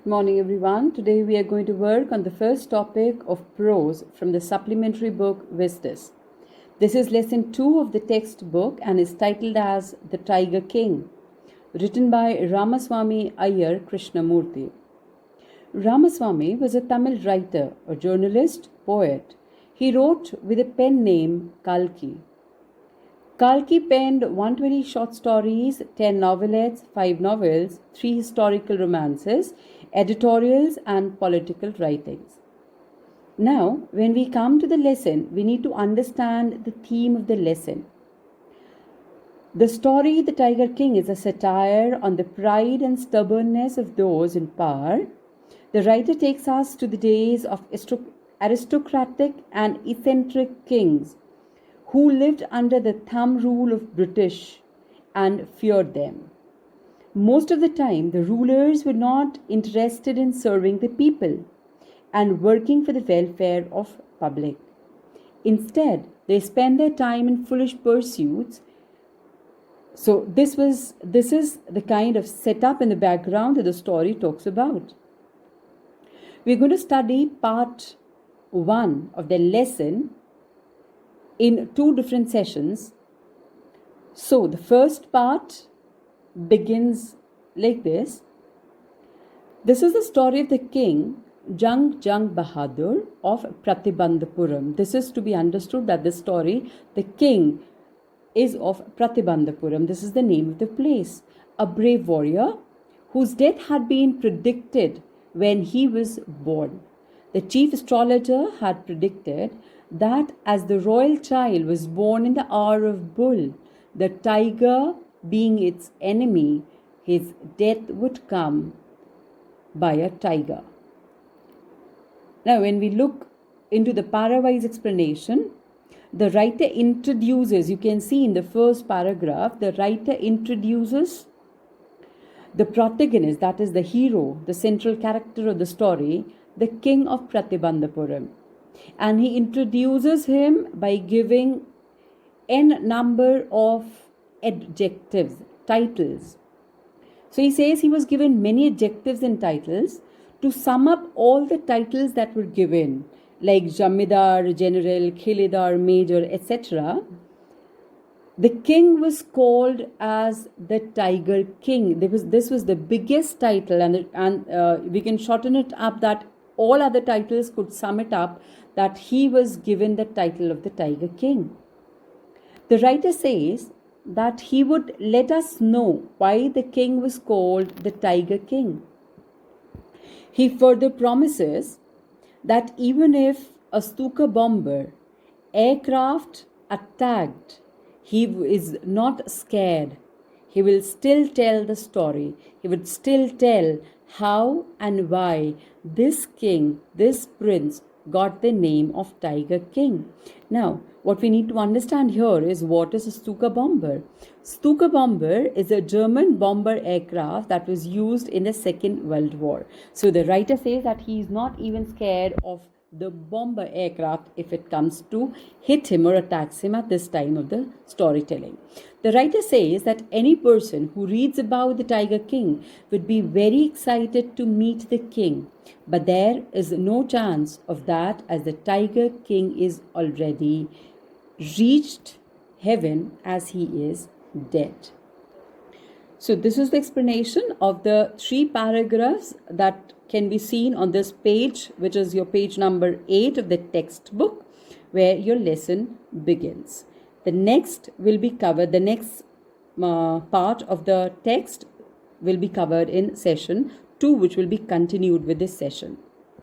Good morning, everyone. Today we are going to work on the first topic of prose from the supplementary book Vistas. This is lesson 2 of the textbook and is titled as The Tiger King, written by Ramaswamy Iyer Krishnamurthy. Ramaswamy was a Tamil writer, a journalist, poet. He wrote with a pen name Kalki. Kalki penned 120 short stories, 10 novelettes, 5 novels, 3 historical romances, editorials, and political writings. Now, when we come to the lesson, we need to understand the theme of the lesson. The story The Tiger King is a satire on the pride and stubbornness of those in power. The writer takes us to the days of aristocratic and eccentric kings who lived under the thumb rule of British and feared them. Most of the time, the rulers were not interested in serving the people and working for the welfare of public. Instead, they spent their time in foolish pursuits. So this is the kind of setup in the background that the story talks about. We're going to study part 1 of the lesson in 2 different sessions. So the first part begins like this. This is the story of the king Jung Bahadur of Pratibandhapuram. This is to be understood that this story, the king is of Pratibandhapuram. This is the name of the place. A brave warrior whose death had been predicted when he was born. The chief astrologer had predicted that as the royal child was born in the hour of bull, the tiger being its enemy, his death would come by a tiger. Now, when we look into the para-wise explanation, the writer introduces, you can see in the first paragraph, the writer introduces the protagonist, that is the hero, the central character of the story, the king of Pratibandhapuram. And he introduces him by giving n number of adjectives, titles. So he says he was given many adjectives and titles to sum up all the titles that were given, like Jamidar, General, Khilidar, Major, etc. The king was called as the Tiger King. This was the biggest title, and we can shorten it up that all other titles could sum it up, that he was given the title of the Tiger King. The writer says that he would let us know why the king was called the Tiger King. He further promises that even if a Stuka bomber aircraft attacked, he is not scared. He will still tell the story. He would still tell how and why this king, this prince, got the name of Tiger King. Now, what we need to understand here is, what is a Stuka bomber? Stuka bomber is a German bomber aircraft that was used in the Second World War. So the writer says that he is not even scared of the bomber aircraft if it comes to hit him or attacks him at this time of the storytelling. The writer says that any person who reads about the Tiger King would be very excited to meet the king, but there is no chance of that, as the Tiger King is already reached heaven as he is dead. So this is the explanation of the 3 paragraphs that can be seen on this page, which is your page number 8 of the textbook, where your lesson begins. The next will be covered, the next part of the text will be covered in session 2, which will be continued with this session.